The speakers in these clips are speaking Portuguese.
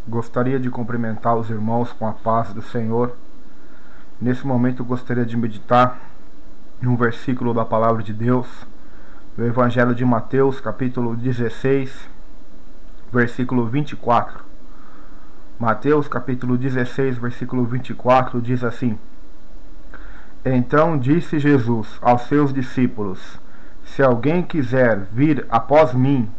Gostaria de cumprimentar os irmãos com a paz do Senhor. Nesse momento eu gostaria de meditar num versículo da palavra de Deus, do Evangelho de Mateus, capítulo 16, versículo 24. Mateus, capítulo 16, versículo 24, diz assim: Então disse Jesus aos seus discípulos: Se alguém quiser vir após mim,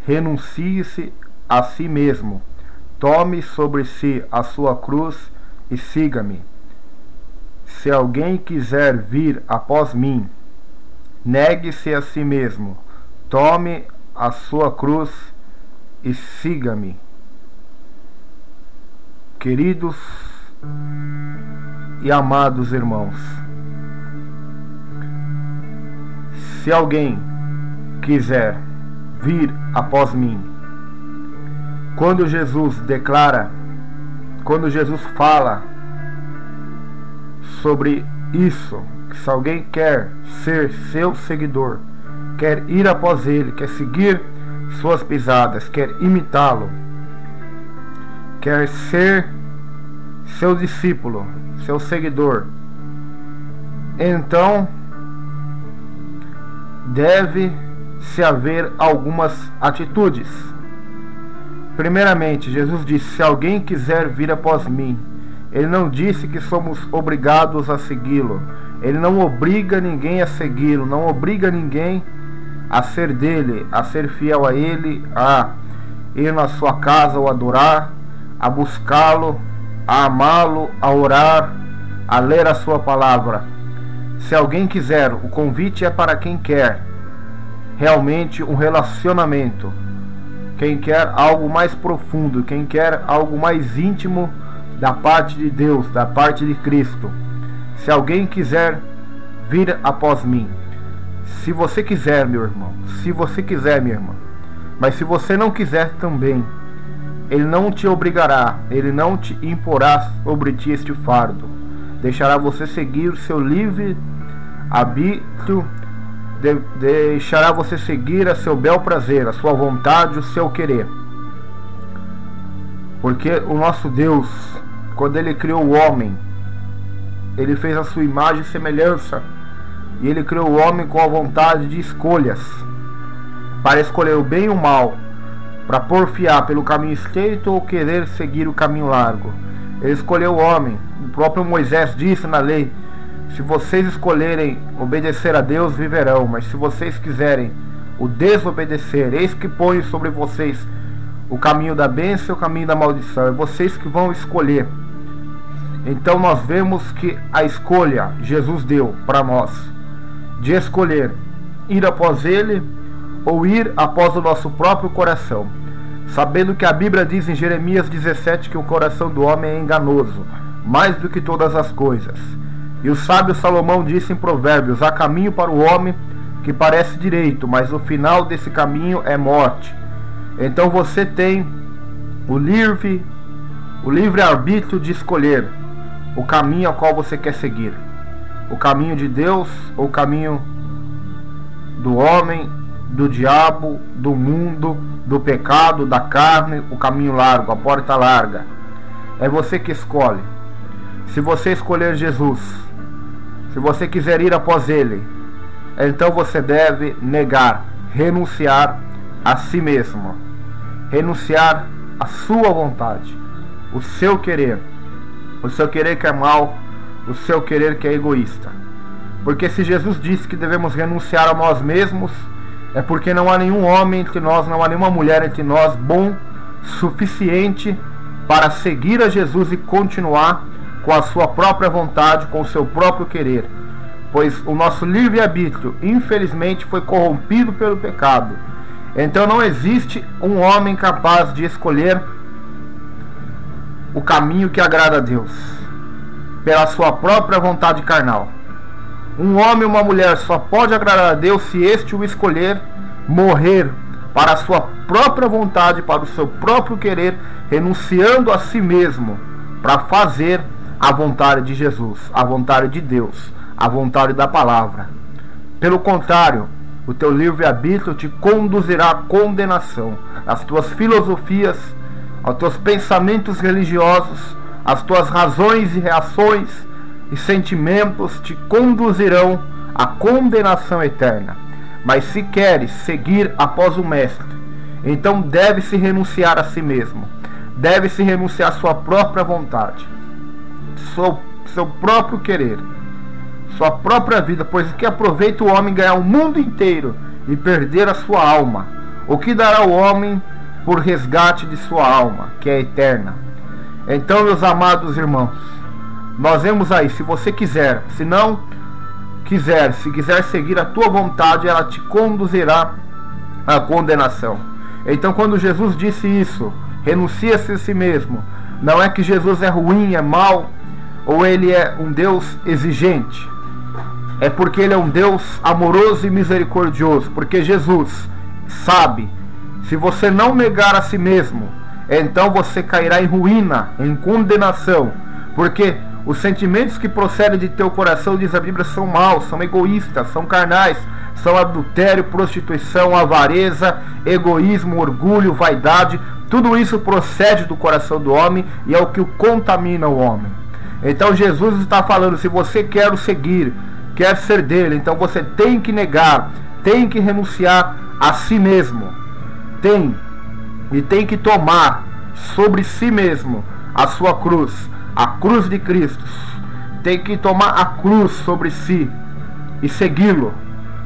renuncie-se a si mesmo, tome sobre si a sua cruz e siga-me. Se alguém quiser vir após mim, negue-se a si mesmo, tome a sua cruz e siga-me. Queridos e amados irmãos, se alguém quiser vir após mim, quando Jesus declara, quando Jesus fala sobre isso, que se alguém quer ser seu seguidor, quer ir após ele, quer seguir suas pisadas, quer imitá-lo, quer ser seu discípulo, seu seguidor, então deve-se haver algumas atitudes. Primeiramente, Jesus disse: se alguém quiser vir após mim. Ele não disse que somos obrigados a segui-lo. Ele não obriga ninguém a segui-lo, não obriga ninguém a ser dele, a ser fiel a ele, a ir na sua casa ou adorar, a buscá-lo, a amá-lo, a orar, a ler a sua palavra. Se alguém quiser, o convite é para quem quer realmente um relacionamento, quem quer algo mais profundo, quem quer algo mais íntimo da parte de Deus, da parte de Cristo. Se alguém quiser vir após mim, se você quiser, meu irmão, se você quiser, minha irmã, mas se você não quiser também, ele não te obrigará, ele não te imporá sobre ti este fardo, deixará você seguir o seu livre arbítrio, deixará você seguir a seu bel prazer, a sua vontade, o seu querer. Porque o nosso Deus, quando ele criou o homem, ele fez a sua imagem e semelhança, e ele criou o homem com a vontade de escolhas, para escolher o bem e o mal, para porfiar pelo caminho estreito ou querer seguir o caminho largo. Ele escolheu o homem. O próprio Moisés disse na lei: se vocês escolherem obedecer a Deus, viverão, mas se vocês quiserem o desobedecer, eis que ponho sobre vocês o caminho da bênção e o caminho da maldição. É vocês que vão escolher. Então nós vemos que a escolha Jesus deu para nós, de escolher ir após ele ou ir após o nosso próprio coração, sabendo que a Bíblia diz em Jeremias 17 que o coração do homem é enganoso, mais do que todas as coisas. E o sábio Salomão disse em Provérbios: há caminho para o homem que parece direito, mas o final desse caminho é morte. Então você tem o livre arbítrio de escolher o caminho ao qual você quer seguir, o caminho de Deus ou o caminho do homem, do diabo, do mundo, do pecado, da carne, o caminho largo, a porta larga. É você que escolhe. Se você escolher Jesus, se você quiser ir após ele, então você deve negar, renunciar a si mesmo, renunciar a sua vontade, o seu querer que é mau, o seu querer que é egoísta. Porque se Jesus disse que devemos renunciar a nós mesmos, é porque não há nenhum homem entre nós, não há nenhuma mulher entre nós bom suficiente para seguir a Jesus e continuar com a sua própria vontade, com o seu próprio querer. Pois o nosso livre-arbítrio, infelizmente, foi corrompido pelo pecado. Então não existe um homem capaz de escolher o caminho que agrada a Deus pela sua própria vontade carnal. Um homem ou uma mulher só pode agradar a Deus se este o escolher morrer para a sua própria vontade, para o seu próprio querer, renunciando a si mesmo para fazer a vontade de Jesus, a vontade de Deus, a vontade da palavra. Pelo contrário, o teu livre-arbítrio te conduzirá à condenação, às tuas filosofias, Os teus pensamentos religiosos, as tuas razões e reações e sentimentos te conduzirão à condenação eterna. Mas se queres seguir após o Mestre, então deve-se renunciar a si mesmo, deve-se renunciar à sua própria vontade, seu próprio querer, sua própria vida, pois o que aproveita o homem ganhar o mundo inteiro e perder a sua alma? O que dará o homem por resgate de sua alma, que é eterna? Então, meus amados irmãos, nós vemos aí, se você quiser, se não quiser, se quiser seguir a tua vontade, ela te conduzirá à condenação. Então, quando Jesus disse isso, renuncia-se a si mesmo, não é que Jesus é ruim, é mau, ou ele é um Deus exigente. É porque ele é um Deus amoroso e misericordioso. Porque Jesus sabe, se você não negar a si mesmo, então você cairá em ruína, em condenação. Porque os sentimentos que procedem de teu coração, diz a Bíblia, são maus, são egoístas, são carnais, são adultério, prostituição, avareza, egoísmo, orgulho, vaidade. Tudo isso procede do coração do homem e é o que o contamina o homem. Então Jesus está falando, se você quer o seguir, quer ser dele, então você tem que negar, tem que renunciar a si mesmo. Tem que tomar sobre si mesmo a sua cruz, a cruz de Cristo. Tem que tomar a cruz sobre si e segui-lo.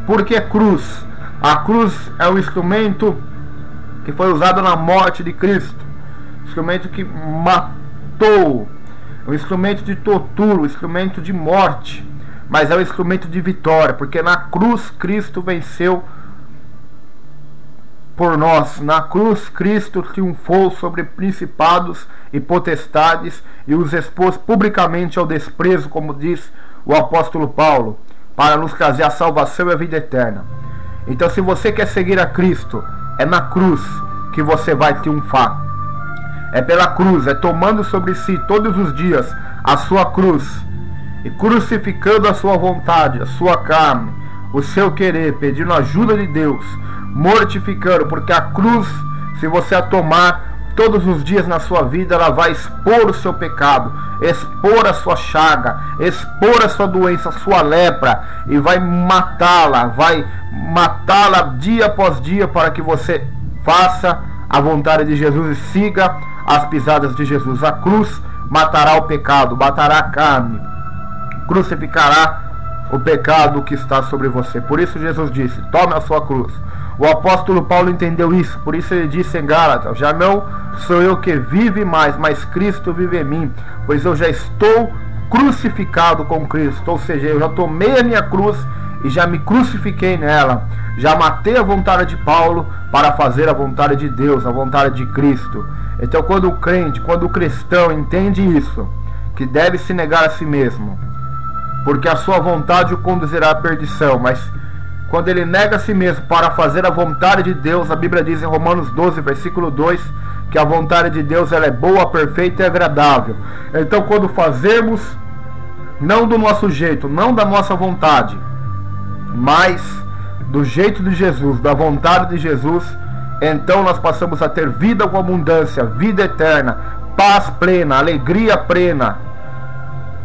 Por que cruz? A cruz é um instrumento que foi usado na morte de Cristo, instrumento que matou, um instrumento de tortura, um instrumento de morte, mas é um instrumento de vitória, porque na cruz Cristo venceu por nós. Na cruz Cristo triunfou sobre principados e potestades e os expôs publicamente ao desprezo, como diz o apóstolo Paulo, para nos trazer a salvação e a vida eterna. Então, se você quer seguir a Cristo, é na cruz que você vai triunfar. É pela cruz, é tomando sobre si todos os dias a sua cruz e crucificando a sua vontade, a sua carne, o seu querer, pedindo ajuda de Deus, mortificando, porque a cruz, se você a tomar todos os dias na sua vida, ela vai expor o seu pecado, expor a sua chaga, expor a sua doença, a sua lepra, e vai matá-la dia após dia, para que você faça a vontade de Jesus e siga as pisadas de Jesus. A cruz matará o pecado, matará a carne, crucificará o pecado que está sobre você. Por isso Jesus disse, tome a sua cruz. O apóstolo Paulo entendeu isso, por isso ele disse em Gálatas, já não sou eu que vive mais, mas Cristo vive em mim, pois eu já estou crucificado com Cristo. Ou seja, eu já tomei a minha cruz e já me crucifiquei nela, já matei a vontade de Paulo para fazer a vontade de Deus, a vontade de Cristo. Então, quando o crente, quando o cristão entende isso, que deve se negar a si mesmo, porque a sua vontade o conduzirá à perdição, mas quando ele nega a si mesmo para fazer a vontade de Deus, a Bíblia diz em Romanos 12, versículo 2, que a vontade de Deus ela é boa, perfeita e agradável. Então, quando fazemos não do nosso jeito, não da nossa vontade, mas do jeito de Jesus, da vontade de Jesus, então nós passamos a ter vida com abundância, vida eterna, paz plena, alegria plena,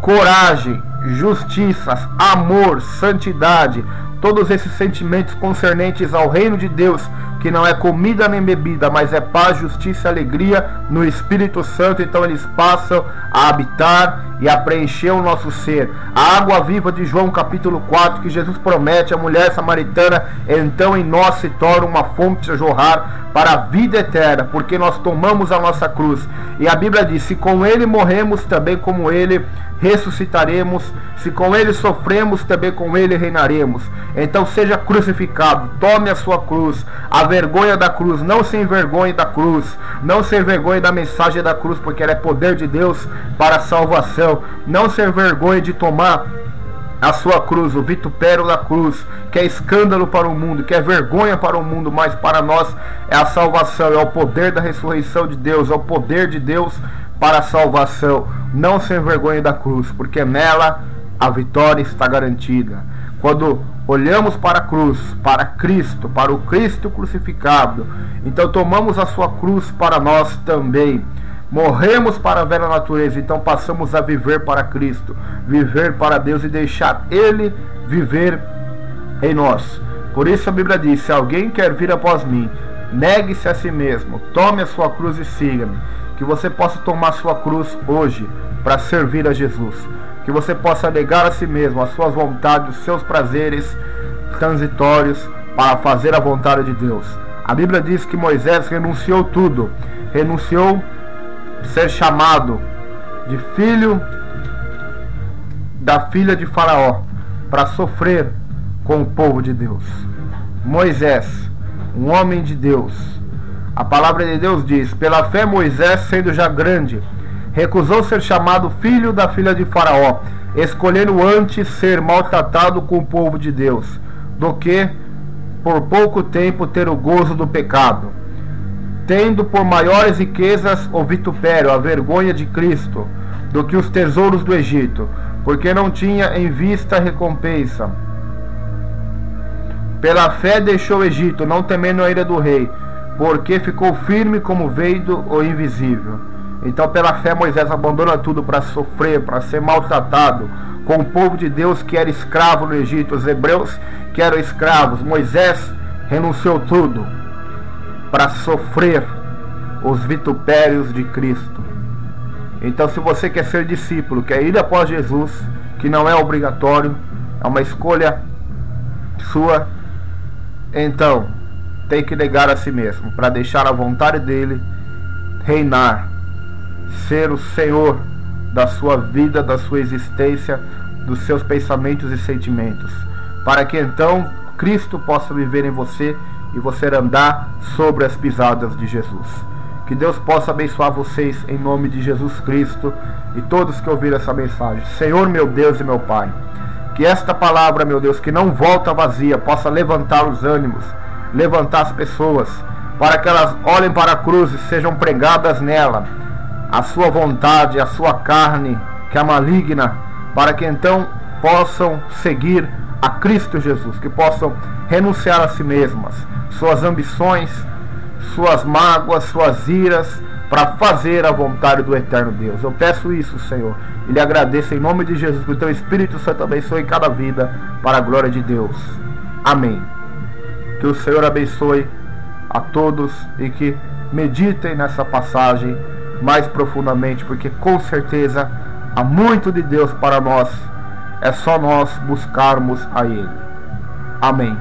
coragem, justiça, amor, santidade, todos esses sentimentos concernentes ao reino de Deus, que não é comida nem bebida, mas é paz, justiça e alegria no Espírito Santo. Então eles passam a habitar e a preencher o nosso ser. A água viva de João capítulo 4, que Jesus promete à mulher samaritana, então em nós se torna uma fonte a jorrar para a vida eterna, porque nós tomamos a nossa cruz. E a Bíblia diz, se com ele morremos, também como ele ressuscitaremos, se com ele sofremos, também com ele reinaremos. Então seja crucificado, tome a sua cruz, a vergonha da cruz, não se envergonhe da cruz, não se envergonhe da mensagem da cruz, porque ela é poder de Deus para a salvação. Não se envergonhe de tomar a sua cruz, o vitupério da cruz, que é escândalo para o mundo, que é vergonha para o mundo, mas para nós é a salvação, é o poder da ressurreição de Deus, é o poder de Deus para a salvação. Não se envergonhe da cruz, porque nela a vitória está garantida. Quando olhamos para a cruz, para Cristo, para o Cristo crucificado, então tomamos a sua cruz para nós também. Morremos para a velha natureza, então passamos a viver para Cristo, viver para Deus e deixar Ele viver em nós. Por isso a Bíblia diz: se alguém quer vir após mim, negue-se a si mesmo, tome a sua cruz e siga-me. Que você possa tomar a sua cruz hoje para servir a Jesus. Que você possa negar a si mesmo, as suas vontades, os seus prazeres transitórios para fazer a vontade de Deus. A Bíblia diz que Moisés renunciou tudo. Renunciou ser chamado de filho da filha de Faraó para sofrer com o povo de Deus. Moisés, um homem de Deus. A palavra de Deus diz: pela fé Moisés, sendo já grande, recusou ser chamado filho da filha de Faraó, escolhendo antes ser maltratado com o povo de Deus, do que por pouco tempo ter o gozo do pecado, tendo por maiores riquezas o vitupério, a vergonha de Cristo, do que os tesouros do Egito, porque não tinha em vista recompensa. Pela fé deixou o Egito, não temendo a ira do rei, porque ficou firme como vendo o invisível. Então pela fé Moisés abandona tudo para sofrer, para ser maltratado com o povo de Deus que era escravo no Egito, os hebreus que eram escravos. Moisés renunciou tudo para sofrer os vitupérios de Cristo. Então, se você quer ser discípulo, quer ir após Jesus, que não é obrigatório, é uma escolha sua, então tem que negar a si mesmo para deixar a vontade dele reinar, ser o Senhor da sua vida, da sua existência, dos seus pensamentos e sentimentos, para que então Cristo possa viver em você e você andar sobre as pisadas de Jesus. Que Deus possa abençoar vocês em nome de Jesus Cristo e todos que ouviram essa mensagem. Senhor, meu Deus e meu Pai, que esta palavra, meu Deus, que não volta vazia, possa levantar os ânimos, levantar as pessoas, para que elas olhem para a cruz e sejam pregadas nela a sua vontade, a sua carne, que é maligna, para que então possam seguir a Cristo Jesus, que possam renunciar a si mesmas, suas ambições, suas mágoas, suas iras, para fazer a vontade do eterno Deus. Eu peço isso, Senhor, e lhe agradeço em nome de Jesus, que o teu Espírito Santo abençoe cada vida para a glória de Deus. Amém. Que o Senhor abençoe a todos e que meditem nessa passagem mais profundamente, porque com certeza há muito de Deus para nós, é só nós buscarmos a Ele. Amém.